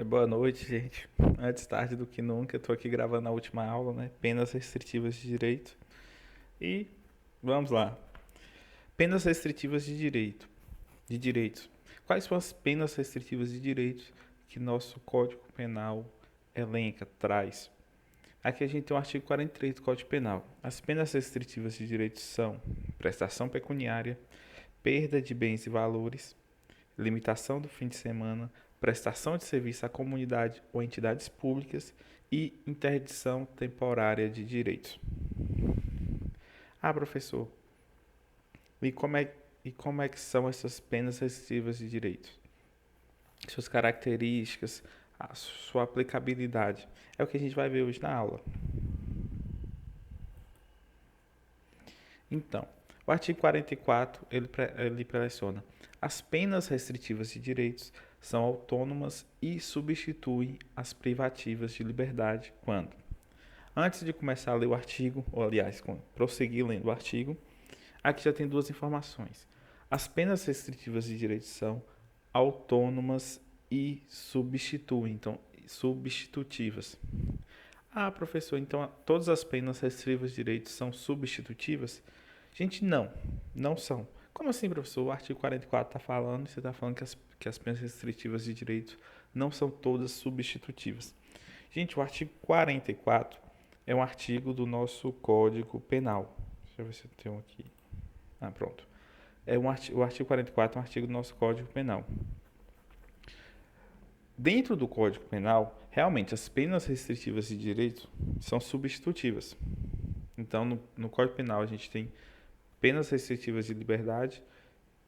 Boa noite, gente. Antes tarde do que nunca, estou aqui gravando a última aula, né? Penas restritivas de direito. E vamos lá. Penas restritivas de direito. De direitos. Quais são as penas restritivas de direitos que nosso Código Penal elenca, traz? Aqui a gente tem o artigo 43 do Código Penal. As penas restritivas de direitos são prestação pecuniária, perda de bens e valores, limitação do fim de semana, prestação de serviço à comunidade ou entidades públicas e interdição temporária de direitos. Ah, professor, e como é que são essas penas restritivas de direitos? Suas características, a sua aplicabilidade. É o que a gente vai ver hoje na aula. Então, o artigo 44, ele preleciona: as penas restritivas de direitos são autônomas e substituem as privativas de liberdade quando. Antes de começar a ler o artigo, ou aliás, prosseguir lendo o artigo, aqui já tem duas informações. As penas restritivas de direitos são autônomas e substituem, então, substitutivas. Ah, professor, então todas as penas restritivas de direitos são substitutivas? Gente, não são. Como assim, professor? O artigo 44 está falando, você está falando que as penas restritivas de direitos não são todas substitutivas. Gente, o artigo 44 é um artigo do nosso Código Penal. Deixa eu ver se eu tenho aqui. Ah, pronto. O artigo 44 é um artigo do nosso Código Penal. Dentro do Código Penal, realmente, as penas restritivas de direitos são substitutivas. Então, no Código Penal, a gente tem penas restritivas de liberdade,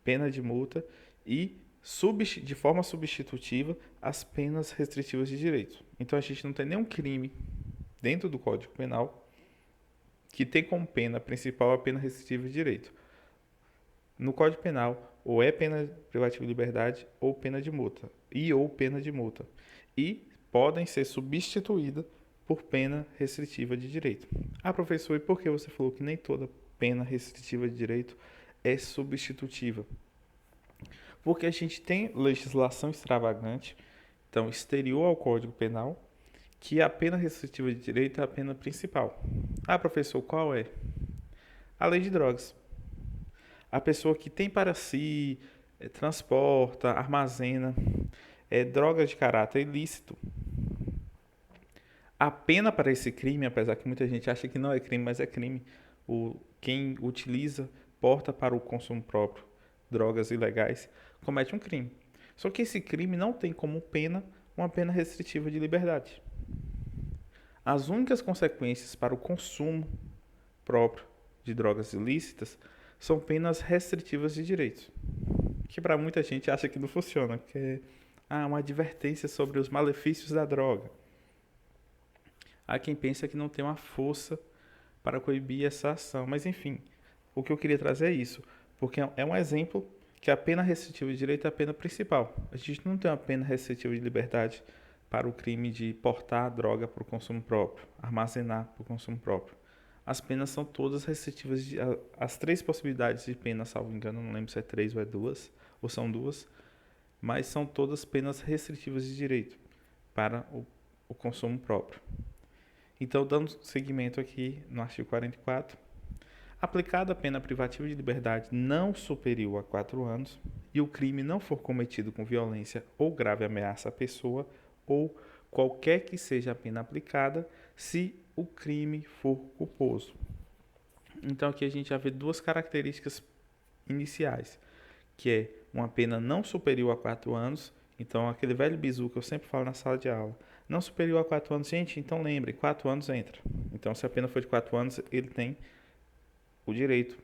pena de multa e, de forma substitutiva, as penas restritivas de direito. Então, a gente não tem nenhum crime dentro do Código Penal que tem como pena principal a pena restritiva de direito. No Código Penal, ou é pena privativa de liberdade ou pena de multa, ou pena de multa. E podem ser substituídas por pena restritiva de direito. Ah, professor, e por que você falou que nem toda pena restritiva de direito é substitutiva? Porque a gente tem legislação extravagante, então exterior ao Código Penal, que a pena restritiva de direito é a pena principal. Ah, professor, qual é? A lei de drogas. A pessoa que tem para si, transporta, armazena drogas de caráter ilícito. A pena para esse crime, apesar que muita gente acha que não é crime, mas é crime, quem utiliza, porta para o consumo próprio drogas ilegais, comete um crime. Só que esse crime não tem como pena uma pena restritiva de liberdade. As únicas consequências para o consumo próprio de drogas ilícitas são penas restritivas de direitos, que para muita gente acha que não funciona, que é uma advertência sobre os malefícios da droga. Há quem pensa que não tem uma força para coibir essa ação, mas enfim, o que eu queria trazer é isso, porque é um exemplo que a pena restritiva de direito é a pena principal. A gente não tem uma pena restritiva de liberdade para o crime de portar droga para o consumo próprio, armazenar para o consumo próprio. As penas são todas restritivas, as três possibilidades de pena, salvo engano, não lembro se é três ou é duas, ou são duas, mas são todas penas restritivas de direito para o consumo próprio. Então, dando seguimento aqui no artigo 44, aplicada a pena privativa de liberdade não superior a 4 anos e o crime não for cometido com violência ou grave ameaça à pessoa ou qualquer que seja a pena aplicada, se o crime for culposo. Então aqui a gente já vê duas características iniciais, que é uma pena não superior a 4 anos, então aquele velho bizu que eu sempre falo na sala de aula, não superior a 4 anos, gente, então lembre, 4 anos entra. Então se a pena for de 4 anos, ele tem o direito.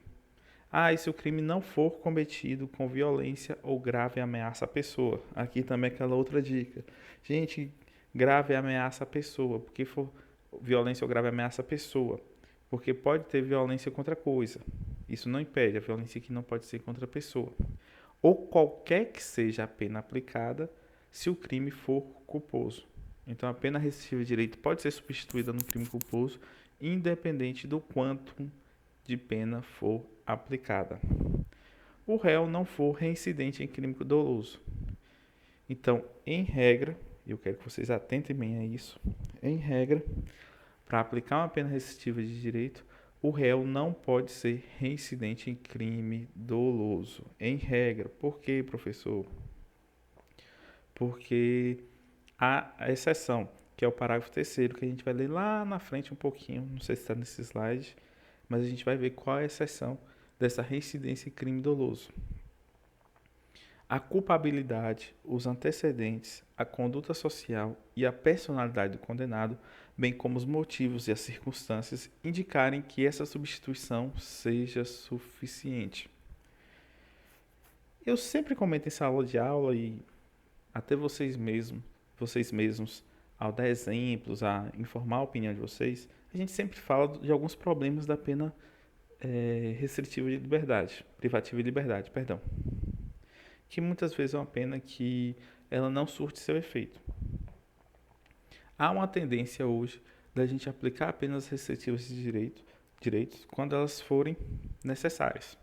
Ah, e se o crime não for cometido com violência ou grave ameaça à pessoa? Aqui também aquela outra dica. Gente, grave ameaça à pessoa, porque for violência ou grave ameaça à pessoa, porque pode ter violência contra coisa. Isso não impede, a violência aqui não pode ser contra a pessoa. Ou qualquer que seja a pena aplicada, se o crime for culposo. Então a pena restritiva de direito pode ser substituída no crime culposo, independente do quanto de pena for aplicada. O réu não for reincidente em crime doloso. Então, em regra, eu quero que vocês atentem bem a isso, em regra, para aplicar uma pena restritiva de direito, o réu não pode ser reincidente em crime doloso. Em regra. Por quê, professor? Porque há a exceção, que é o parágrafo 3º, que a gente vai ler lá na frente um pouquinho, não sei se está nesse slide, mas a gente vai ver qual é a exceção dessa reincidência em crime doloso. A culpabilidade, os antecedentes, a conduta social e a personalidade do condenado, bem como os motivos e as circunstâncias, indicarem que essa substituição seja suficiente. Eu sempre comento em sala de aula e até vocês mesmos, ao dar exemplos, a informar a opinião de vocês, a gente sempre fala de alguns problemas da pena restritiva de liberdade, privativa de liberdade, perdão, que muitas vezes é uma pena que ela não surte seu efeito. Há uma tendência hoje da gente aplicar apenas restritivas de direitos quando elas forem necessárias.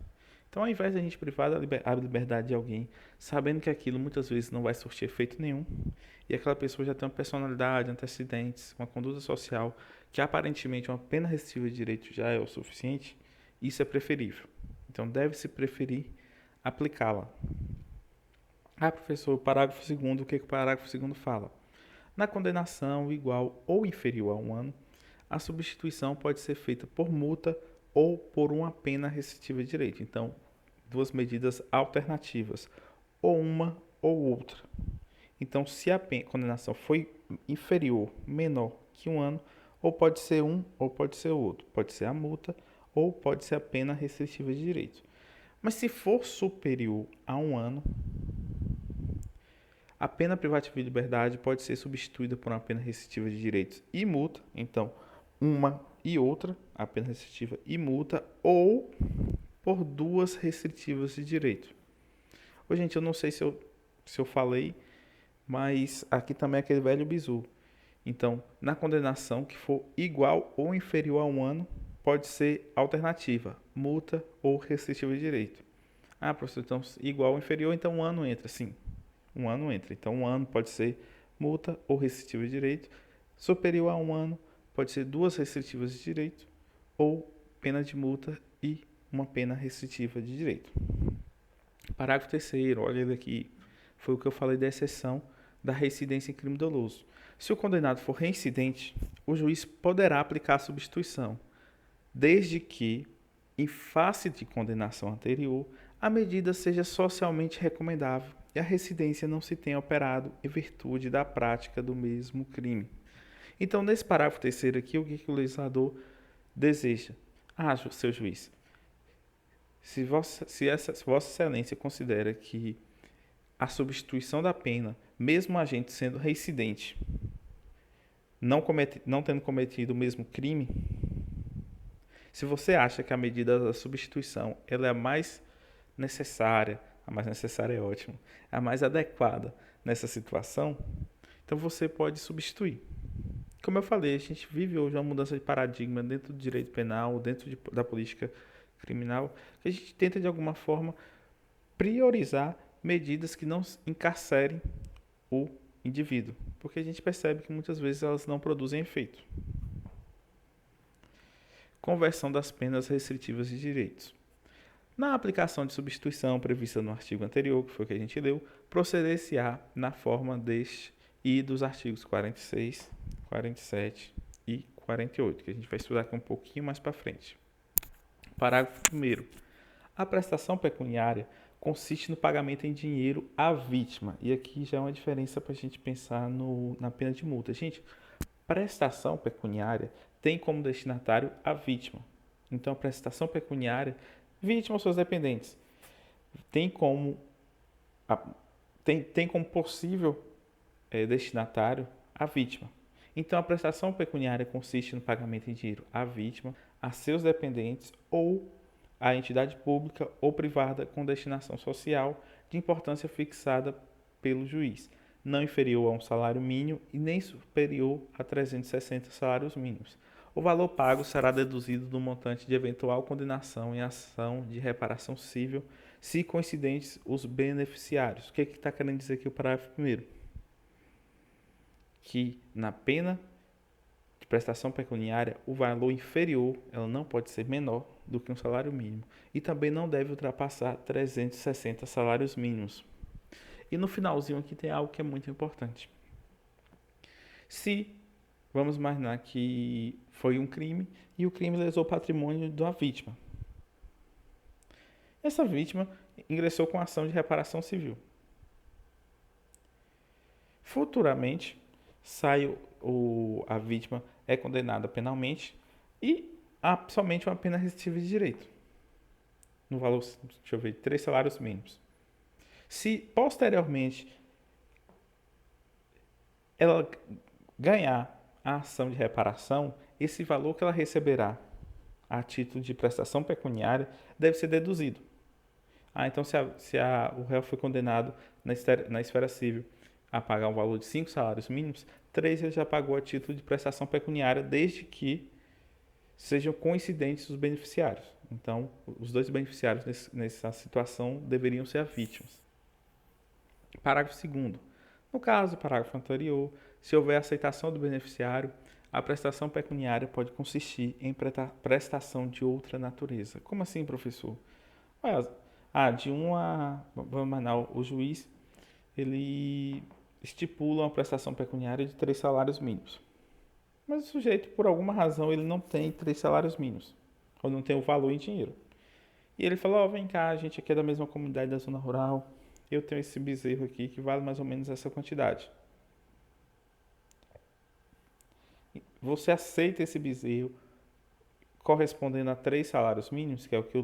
Então, ao invés de a gente privar a liberdade de alguém, sabendo que aquilo muitas vezes não vai surtir efeito nenhum, e aquela pessoa já tem uma personalidade, antecedentes, uma conduta social, que aparentemente uma pena restritiva de direito já é o suficiente, isso é preferível. Então, deve-se preferir aplicá-la. Ah, professor, o parágrafo 2º, o que o parágrafo 2º fala? Na condenação igual ou inferior a 1 ano, a substituição pode ser feita por multa ou por uma pena restritiva de direito. Então, duas medidas alternativas, ou uma ou outra. Então, se a condenação foi inferior, menor que 1 ano, ou pode ser um ou pode ser outro. Pode ser a multa ou pode ser a pena restritiva de direito. Mas se for superior a 1 ano, a pena privativa de liberdade pode ser substituída por uma pena restritiva de direitos e multa. Então, uma e outra, a pena restritiva e multa, ou por duas restritivas de direito. Ô, gente, eu não sei se eu falei, mas aqui também é aquele velho bizu. Então, na condenação que for igual ou inferior a 1 ano, pode ser alternativa, multa ou restritiva de direito. Ah, professor, então igual ou inferior, então 1 ano entra, sim. 1 ano entra. Então, 1 ano pode ser multa ou restritiva de direito. Superior a 1 ano, pode ser duas restritivas de direito ou pena de multa e uma pena restritiva de direito. Parágrafo 3º, olha ele aqui. Foi o que eu falei da exceção da reincidência em crime doloso. Se o condenado for reincidente, o juiz poderá aplicar a substituição, desde que, em face de condenação anterior, a medida seja socialmente recomendável e a reincidência não se tenha operado em virtude da prática do mesmo crime. Então, nesse parágrafo 3º aqui, o que o legislador deseja? Ah, seu juiz, se Vossa Excelência considera que a substituição da pena, mesmo a agente sendo reincidente, não tendo cometido o mesmo crime, se você acha que a medida da substituição ela é a mais necessária é ótimo, a mais adequada nessa situação, então você pode substituir. Como eu falei, a gente vive hoje uma mudança de paradigma dentro do direito penal, dentro da política criminal, que a gente tenta de alguma forma priorizar medidas que não encarcerem o indivíduo, porque a gente percebe que muitas vezes elas não produzem efeito. Conversão das penas restritivas de direitos. Na aplicação de substituição prevista no artigo anterior, que foi o que a gente leu, proceder-se-á na forma deste e dos artigos 46, 47 e 48, que a gente vai estudar aqui um pouquinho mais para frente. Parágrafo 1º. A prestação pecuniária consiste no pagamento em dinheiro à vítima. E aqui já é uma diferença para a gente pensar na pena de multa. Gente, prestação pecuniária tem como destinatário a vítima. Então, a prestação pecuniária, vítima ou seus dependentes, tem como possível destinatário a vítima. Então, a prestação pecuniária consiste no pagamento em dinheiro à vítima, a seus dependentes ou à entidade pública ou privada com destinação social de importância fixada pelo juiz, não inferior a um salário mínimo e nem superior a 360 salários mínimos. O valor pago será deduzido do montante de eventual condenação em ação de reparação civil, se coincidentes os beneficiários. O que está querendo dizer aqui o parágrafo 1º? que na pena de prestação pecuniária, o valor inferior, ela não pode ser menor do que um salário mínimo. E também não deve ultrapassar 360 salários mínimos. E no finalzinho aqui tem algo que é muito importante. Se, vamos imaginar que foi um crime e o crime lesou o patrimônio da vítima. Essa vítima ingressou com ação de reparação civil. Futuramente, a vítima é condenada penalmente e há somente uma pena restritiva de direito, no valor, deixa eu ver, 3 salários mínimos. Se posteriormente ela ganhar a ação de reparação, esse valor que ela receberá a título de prestação pecuniária deve ser deduzido. Então o réu foi condenado na esfera civil a pagar um valor de 5 salários mínimos, 3 ele já pagou a título de prestação pecuniária, desde que sejam coincidentes os beneficiários. Então, os dois beneficiários nessa situação deveriam ser as vítimas. Parágrafo 2º. No caso do parágrafo anterior, se houver aceitação do beneficiário, a prestação pecuniária pode consistir em prestação de outra natureza. Como assim, professor? Vamos imaginar, o juiz, ele estipula uma prestação pecuniária de 3 salários mínimos. Mas o sujeito, por alguma razão, ele não tem 3 salários mínimos, ou não tem o valor em dinheiro. E ele falou, vem cá, a gente aqui é da mesma comunidade da zona rural, eu tenho esse bezerro aqui que vale mais ou menos essa quantidade. Você aceita esse bezerro correspondendo a 3 salários mínimos, que é o que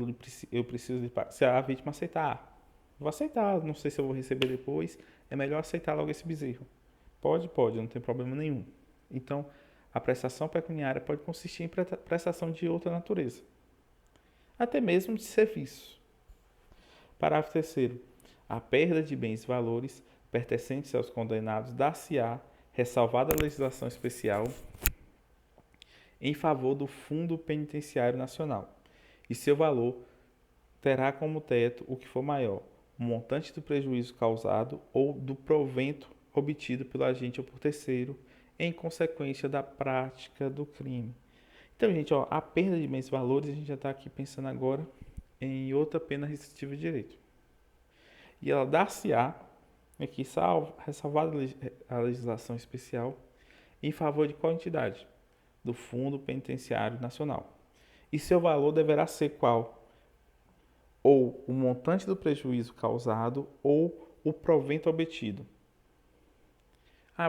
eu preciso de pagar. Se a vítima aceitar, vou aceitar, não sei se eu vou receber depois, é melhor aceitar logo esse bezerro. Pode, não tem problema nenhum. Então, a prestação pecuniária pode consistir em prestação de outra natureza, até mesmo de serviço. Parágrafo 3º. A perda de bens e valores pertencentes aos condenados dar-se-á, ressalvada a legislação especial, em favor do Fundo Penitenciário Nacional, e seu valor terá como teto o que for maior, o montante do prejuízo causado ou do provento obtido pelo agente ou por terceiro, em consequência da prática do crime. Então, gente, a perda de bens e valores, a gente já está aqui pensando agora em outra pena restritiva de direito. E ela dar-se-á, aqui ressalvada a legislação especial, em favor de qual entidade? Do Fundo Penitenciário Nacional. E seu valor deverá ser qual? Ou o montante do prejuízo causado ou o provento obtido.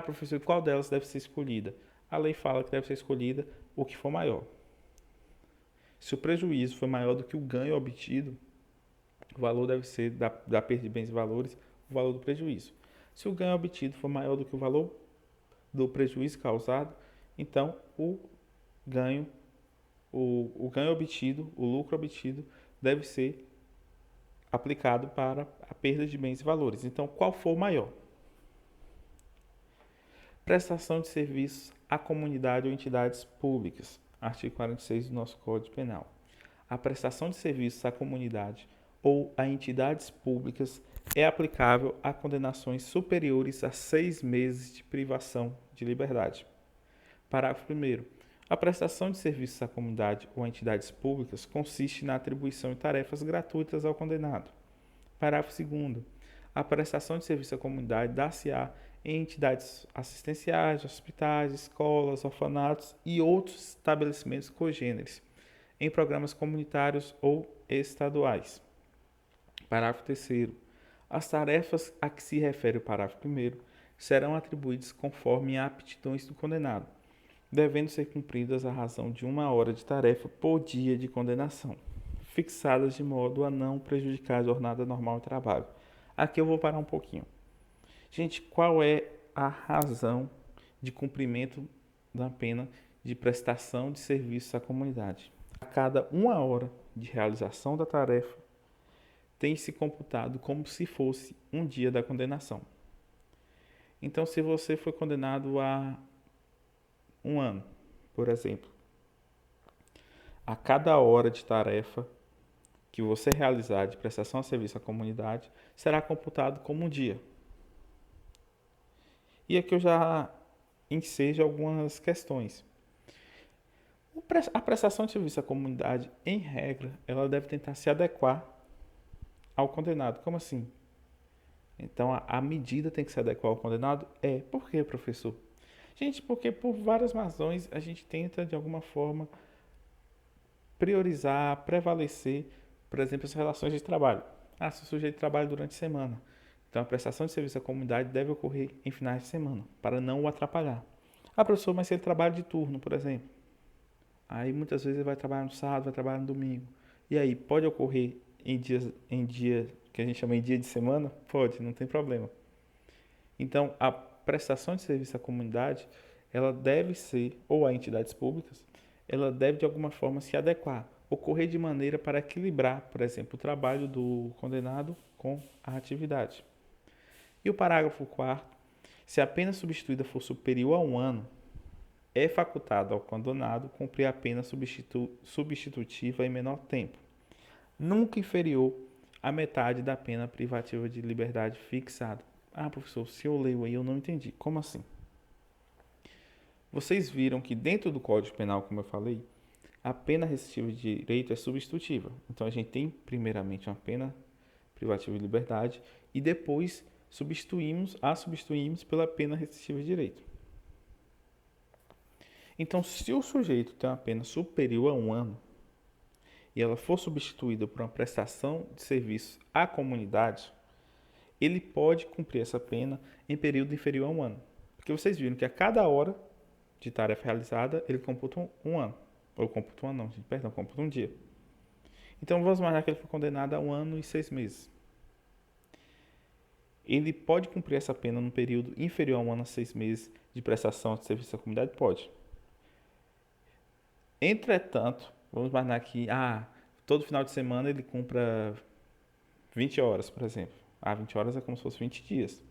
Professor, qual delas deve ser escolhida? A lei fala que deve ser escolhida o que for maior. Se o prejuízo for maior do que o ganho obtido, o valor deve ser da perda de bens e valores, o valor do prejuízo. Se o ganho obtido for maior do que o valor do prejuízo causado, então o ganho obtido, o lucro obtido, deve ser aplicado para a perda de bens e valores. Então, qual for o maior? Prestação de serviços à comunidade ou entidades públicas. Artigo 46 do nosso Código Penal. A prestação de serviços à comunidade ou a entidades públicas é aplicável a condenações superiores a 6 meses de privação de liberdade. Parágrafo 1º. A prestação de serviços à comunidade ou a entidades públicas consiste na atribuição de tarefas gratuitas ao condenado. Parágrafo 2º. A prestação de serviço à comunidade dar-se-á em entidades assistenciais, hospitais, escolas, orfanatos e outros estabelecimentos congêneres, em programas comunitários ou estaduais. Parágrafo 3º. As tarefas a que se refere o parágrafo 1º serão atribuídas conforme a aptidões do condenado, devendo ser cumpridas à razão de 1 hora de tarefa por dia de condenação, fixadas de modo a não prejudicar a jornada normal de trabalho. Aqui eu vou parar um pouquinho. Gente, qual é a razão de cumprimento da pena de prestação de serviços à comunidade? A cada 1 hora de realização da tarefa, tem se computado como se fosse um dia da condenação. Então, se você foi condenado a 1 ano, por exemplo, a cada hora de tarefa que você realizar de prestação de serviço à comunidade, será computado como um dia. E aqui eu já enseja algumas questões. A prestação de serviço à comunidade, em regra, ela deve tentar se adequar ao condenado. Como assim? Então, a medida tem que se adequar ao condenado? Por quê, professor? Gente, porque por várias razões a gente tenta, de alguma forma, priorizar, prevalecer, por exemplo, as relações de trabalho. Se o sujeito trabalha durante a semana, então a prestação de serviço à comunidade deve ocorrer em finais de semana, para não o atrapalhar. Professor, mas se ele trabalha de turno, por exemplo, aí muitas vezes ele vai trabalhar no sábado, vai trabalhar no domingo. E aí, pode ocorrer em dia que a gente chama em dia de semana? Pode, não tem problema. Então, a prestação de serviço à comunidade, ela deve ser, ou a entidades públicas, ela deve de alguma forma se adequar, ocorrer de maneira para equilibrar, por exemplo, o trabalho do condenado com a atividade. E o parágrafo 4º, se a pena substituída for superior a 1 ano, é facultado ao condenado cumprir a pena substitutiva em menor tempo, nunca inferior à metade da pena privativa de liberdade fixada. Professor, se eu leio aí eu não entendi. Como assim? Vocês viram que dentro do Código Penal, como eu falei, a pena restritiva de direito é substitutiva. Então a gente tem primeiramente uma pena privativa de liberdade e depois substituímos pela pena restritiva de direito. Então, se o sujeito tem uma pena superior a 1 ano e ela for substituída por uma prestação de serviço à comunidade, ele pode cumprir essa pena em período inferior a 1 ano. Porque vocês viram que a cada hora de tarefa realizada, ele computa um ano. Ou computa um ano, não, perdão, computa um dia. Então, vamos imaginar que ele foi condenado a 1 ano e 6 meses. Ele pode cumprir essa pena no período inferior a 1 ano e 6 meses de prestação de serviço à comunidade? Pode. Entretanto, vamos imaginar que todo final de semana ele cumpra 20 horas, por exemplo. 20 horas é como se fosse 20 dias.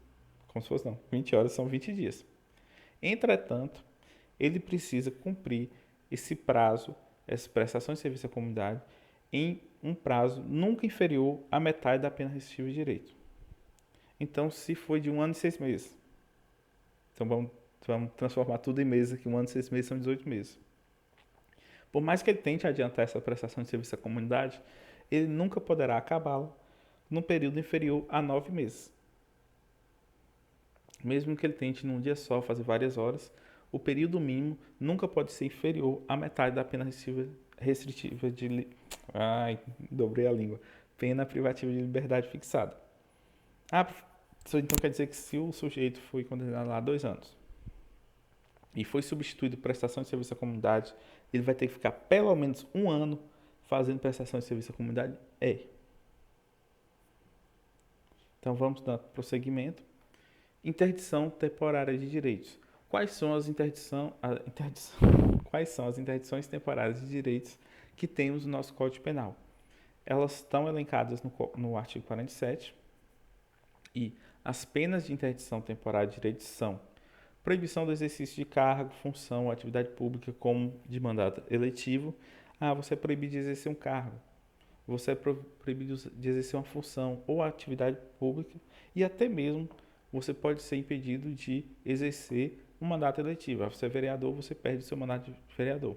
Como se fosse não, 20 horas são 20 dias. Entretanto, ele precisa cumprir esse prazo, essa prestação de serviço à comunidade, em um prazo nunca inferior à metade da pena restritiva de direito. Então, se foi de 1 ano e 6 meses, então vamos transformar tudo em meses aqui, 1 ano e 6 meses são 18 meses. Por mais que ele tente adiantar essa prestação de serviço à comunidade, ele nunca poderá acabá-la num período inferior a 9 meses. Mesmo que ele tente num dia só fazer várias horas, o período mínimo nunca pode ser inferior à metade da pena restritiva de... dobrei a língua. Pena privativa de liberdade fixada. Então quer dizer que se o sujeito foi condenado a 2 anos e foi substituído por prestação de serviço à comunidade, ele vai ter que ficar pelo menos 1 ano fazendo prestação de serviço à comunidade? Então vamos dar prosseguimento. Interdição temporária de direitos. Quais são as interdições temporárias de direitos que temos no nosso Código Penal? Elas estão elencadas no artigo 47 e as penas de interdição temporária de direitos são proibição do exercício de cargo, função ou atividade pública como de mandato eletivo. Você é proibido de exercer um cargo. Você é proibido de exercer uma função ou atividade pública e até mesmo você pode ser impedido de exercer um mandato eletivo. Você é vereador, você perde o seu mandato de vereador.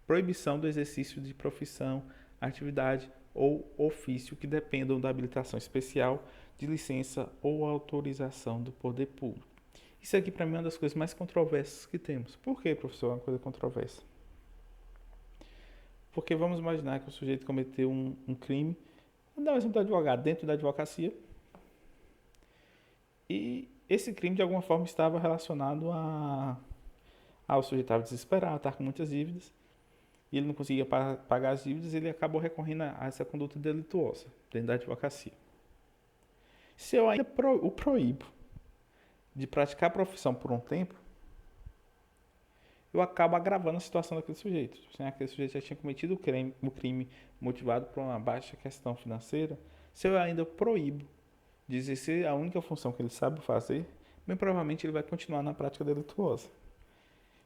Proibição do exercício de profissão, atividade ou ofício que dependam da habilitação especial, de licença ou autorização do poder público. Isso aqui para mim é uma das coisas mais controversas que temos. Por que, professor, é uma coisa controversa? Porque vamos imaginar que o sujeito cometeu um crime, vamos dar um exemplo do advogado, dentro da advocacia, e esse crime de alguma forma estava relacionado o sujeito estava desesperado, estava com muitas dívidas, e ele não conseguia pagar as dívidas, ele acabou recorrendo a essa conduta delituosa dentro da advocacia. Se eu ainda o proíbo de praticar a profissão por um tempo, eu acabo agravando a situação daquele sujeito. Aquele sujeito já tinha cometido o crime motivado por uma baixa questão financeira. Se eu ainda proíbo de exercer a única função que ele sabe fazer, bem provavelmente ele vai continuar na prática delituosa.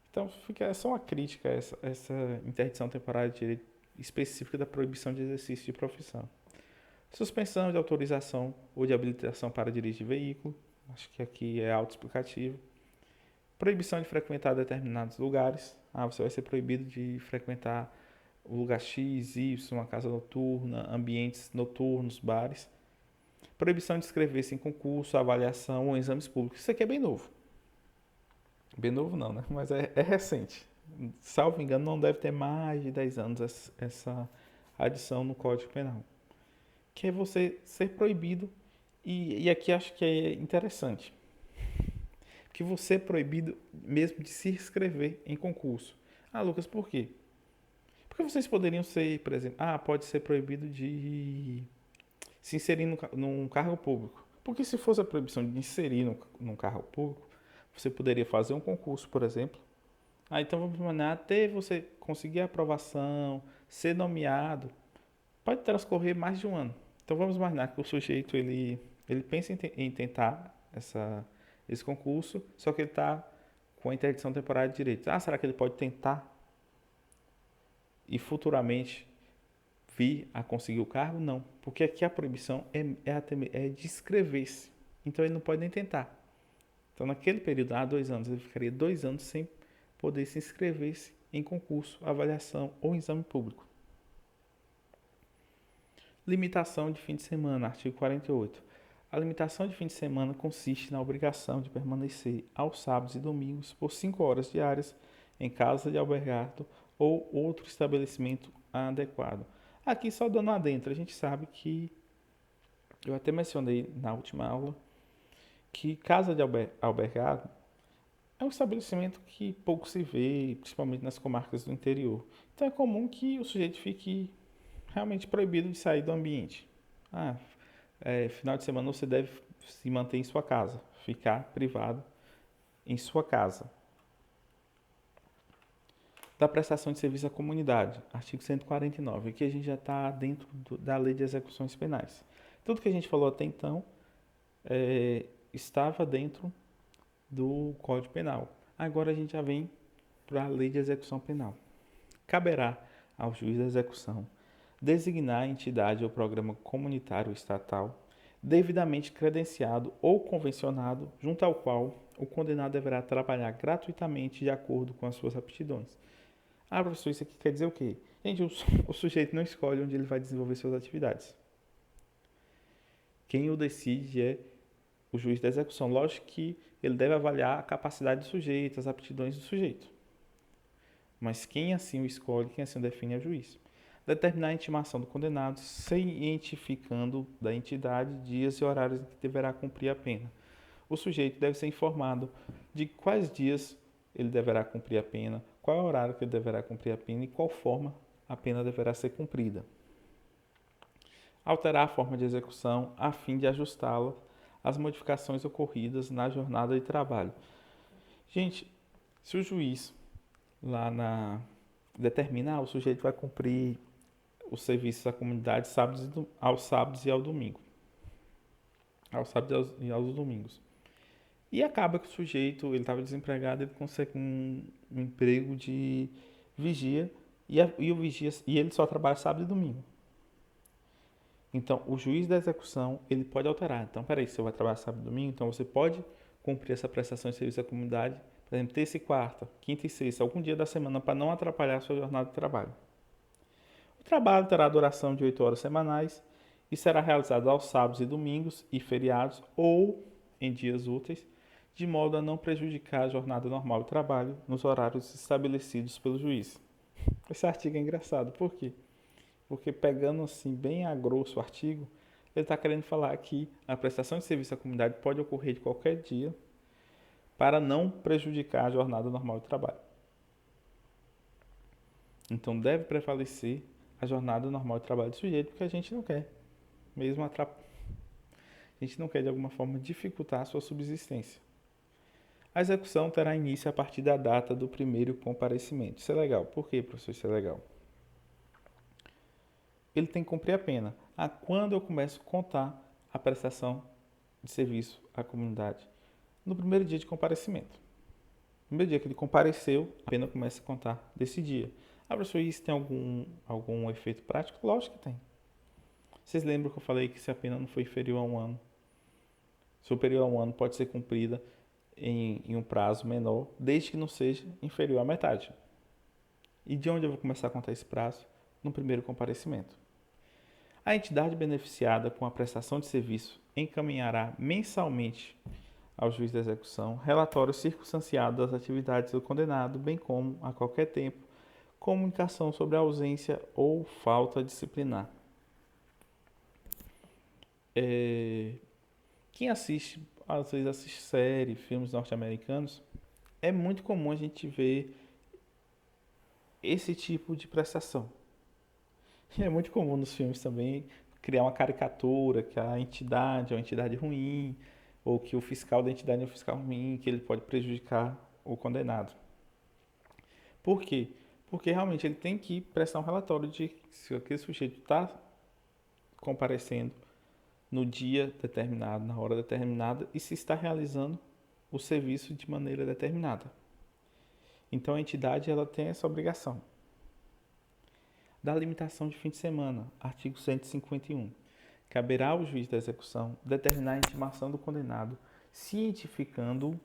Então, fica só uma crítica a essa interdição temporária de direito específica da proibição de exercício de profissão. Suspensão de autorização ou de habilitação para dirigir veículo. Acho que aqui é autoexplicativo. Proibição de frequentar determinados lugares. Você vai ser proibido de frequentar o lugar X, Y, uma casa noturna, ambientes noturnos, bares. Proibição de inscrever-se em concurso, avaliação ou exames públicos. Isso aqui é bem novo. Bem novo não, né? Mas é recente. Salvo engano, não deve ter mais de 10 anos essa adição no Código Penal. Que é você ser proibido, e aqui acho que é interessante, que você é proibido mesmo de se inscrever em concurso. Lucas, por quê? Porque vocês poderiam ser, por exemplo, pode ser proibido de se inserir num cargo público. Porque se fosse a proibição de inserir num cargo público, você poderia fazer um concurso, por exemplo. Então vamos imaginar, até você conseguir a aprovação, ser nomeado, pode transcorrer mais de um ano. Então vamos imaginar que o sujeito ele pensa em tentar esse concurso, só que ele está com a interdição temporária de direitos. Será que ele pode tentar e futuramente vir a conseguir o cargo? Não, porque aqui a proibição é de inscrever-se. Então ele não pode nem tentar. Então naquele período, 2 anos, ele ficaria 2 anos sem poder se inscrever-se em concurso, avaliação ou exame público. Limitação de fim de semana, artigo 48. A limitação de fim de semana consiste na obrigação de permanecer aos sábados e domingos por 5 horas diárias em casa de albergado ou outro estabelecimento adequado. Aqui só dando adentro, a gente sabe que, eu até mencionei na última aula, que casa de albergado é um estabelecimento que pouco se vê, principalmente nas comarcas do interior. Então é comum que o sujeito fique realmente proibido de sair do ambiente. Final de semana você deve se manter em sua casa, ficar privado em sua casa. Da prestação de serviço à comunidade, artigo 149. Aqui a gente já está dentro da lei de execuções penais. Tudo que a gente falou até então estava dentro do Código Penal. Agora a gente já vem para a lei de execução penal. Caberá ao juiz da execução designar a entidade ou programa comunitário ou estatal devidamente credenciado ou convencionado, junto ao qual o condenado deverá trabalhar gratuitamente de acordo com as suas aptidões. Professor, isso aqui quer dizer o quê? Gente, o sujeito não escolhe onde ele vai desenvolver suas atividades. Quem o decide é o juiz da execução. Lógico que ele deve avaliar a capacidade do sujeito, as aptidões do sujeito. Mas quem assim o escolhe, quem assim o define é o juiz. Determinar a intimação do condenado, cientificando da entidade, dias e horários em que deverá cumprir a pena. O sujeito deve ser informado de quais dias ele deverá cumprir a pena, qual é o horário que ele deverá cumprir a pena e qual forma a pena deverá ser cumprida. Alterar a forma de execução a fim de ajustá-la às modificações ocorridas na jornada de trabalho. Gente, se o juiz determina, o sujeito vai cumprir os serviços da comunidade aos sábados e ao domingo. Aos sábados e aos domingos. E acaba que o sujeito, ele estava desempregado, ele consegue um emprego de vigia e ele só trabalha sábado e domingo. Então, o juiz da execução, ele pode alterar. Então, se você vai trabalhar sábado e domingo, então você pode cumprir essa prestação de serviço à comunidade, por exemplo, terça e quarta, quinta e sexta, algum dia da semana, para não atrapalhar a sua jornada de trabalho. O trabalho terá duração de 8 horas semanais e será realizado aos sábados e domingos e feriados ou em dias úteis, de modo a não prejudicar a jornada normal de trabalho nos horários estabelecidos pelo juiz. Esse artigo é engraçado, por quê? Porque pegando assim bem a grosso o artigo, ele está querendo falar que a prestação de serviço à comunidade pode ocorrer de qualquer dia para não prejudicar a jornada normal de trabalho. Então deve prevalecer a jornada normal de trabalho do sujeito, porque a gente não quer, a gente não quer de alguma forma dificultar a sua subsistência. A execução terá início a partir da data do primeiro comparecimento. Isso é legal. Por que, professor, isso é legal? Ele tem que cumprir a pena. Quando eu começo a contar a prestação de serviço à comunidade? No primeiro dia de comparecimento. No primeiro dia que ele compareceu, a pena começa a contar desse dia. Professor, isso tem algum efeito prático? Lógico que tem. Vocês lembram que eu falei que se a pena não for inferior a 1 ano, superior a 1 ano, pode ser cumprida em um prazo menor, desde que não seja inferior à metade. E de onde eu vou começar a contar esse prazo? No primeiro comparecimento. A entidade beneficiada com a prestação de serviço encaminhará mensalmente ao juiz da execução relatório circunstanciado das atividades do condenado, bem como, a qualquer tempo, comunicação sobre a ausência ou falta disciplinar. Quem assiste, às vezes assiste série, filmes norte-americanos, é muito comum a gente ver esse tipo de prestação. E é muito comum nos filmes também criar uma caricatura que a entidade é uma entidade ruim, ou que o fiscal da entidade é um fiscal ruim, que ele pode prejudicar o condenado. Por quê? Porque realmente ele tem que prestar um relatório de se aquele sujeito está comparecendo no dia determinado, na hora determinada e se está realizando o serviço de maneira determinada. Então a entidade ela tem essa obrigação. Da limitação de fim de semana, artigo 151. Caberá ao juiz da execução determinar a intimação do condenado, cientificando-o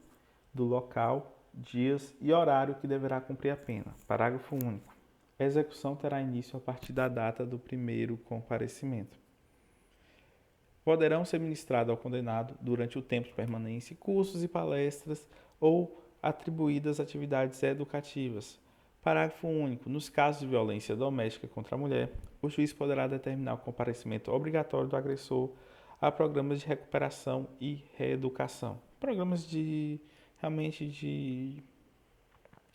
do local, dias e horário que deverá cumprir a pena. Parágrafo único. A execução terá início a partir da data do primeiro comparecimento. Poderão ser ministrados ao condenado, durante o tempo de permanência, cursos e palestras ou atribuídas atividades educativas. Parágrafo único. Nos casos de violência doméstica contra a mulher, o juiz poderá determinar o comparecimento obrigatório do agressor a programas de recuperação e reeducação. Programas realmente de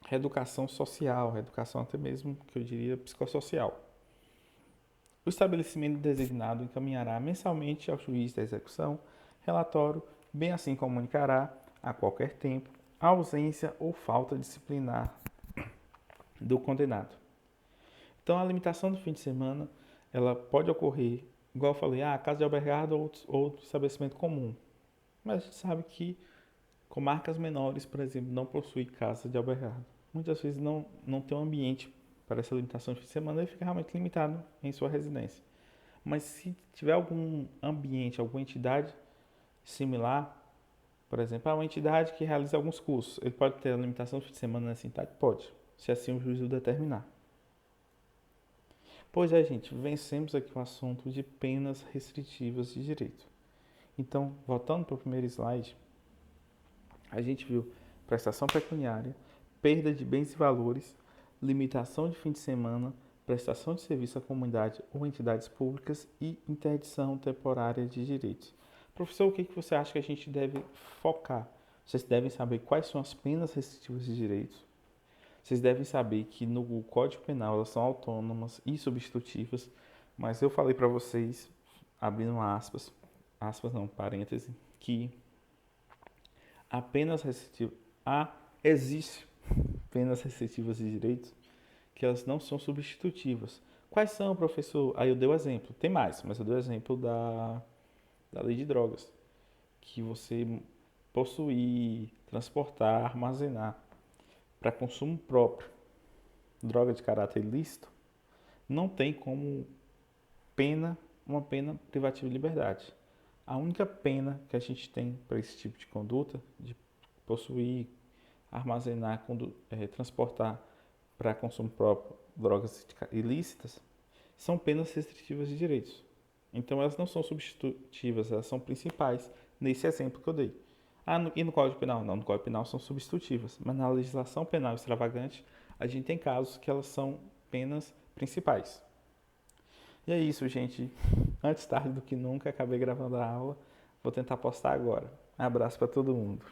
reeducação social, reeducação até mesmo, que eu diria, psicossocial. O estabelecimento designado encaminhará mensalmente ao juiz da execução relatório, bem assim comunicará, a qualquer tempo, a ausência ou falta disciplinar do condenado. Então, a limitação do fim de semana, ela pode ocorrer, igual eu falei, casa de albergado ou estabelecimento comum. Mas a gente sabe que comarcas menores, por exemplo, não possuem casa de albergado. Muitas vezes não tem um ambiente para essa limitação de fim de semana, ele fica realmente limitado em sua residência. Mas se tiver algum ambiente, alguma entidade similar, por exemplo, uma entidade que realiza alguns cursos, ele pode ter a limitação de fim de semana nessa entidade? Pode, se assim o juiz o determinar. Pois é, gente, vencemos aqui o assunto de penas restritivas de direito. Então, voltando para o primeiro slide, a gente viu prestação pecuniária, perda de bens e valores, limitação de fim de semana, prestação de serviço à comunidade ou entidades públicas e interdição temporária de direitos. Professor, o que você acha que a gente deve focar? Vocês devem saber quais são as penas restritivas de direitos. Vocês devem saber que no Código Penal elas são autônomas e substitutivas, mas eu falei para vocês, abrindo aspas não, parêntese, que existe penas restritivas de direitos que elas não são substitutivas. Quais são, professor? Aí eu dei o exemplo. Tem mais, mas eu dei o exemplo da lei de drogas. Que você possuir, transportar, armazenar para consumo próprio droga de caráter ilícito não tem como uma pena privativa de liberdade. A única pena que a gente tem para esse tipo de conduta, de possuir, armazenar, transportar para consumo próprio drogas ilícitas, são penas restritivas de direitos. Então elas não são substitutivas, elas são principais nesse exemplo que eu dei. E no Código Penal? Não, no Código Penal são substitutivas, mas na legislação penal extravagante a gente tem casos que elas são penas principais. E é isso, gente. Antes tarde do que nunca, acabei gravando a aula. Vou tentar postar agora. Abraço para todo mundo.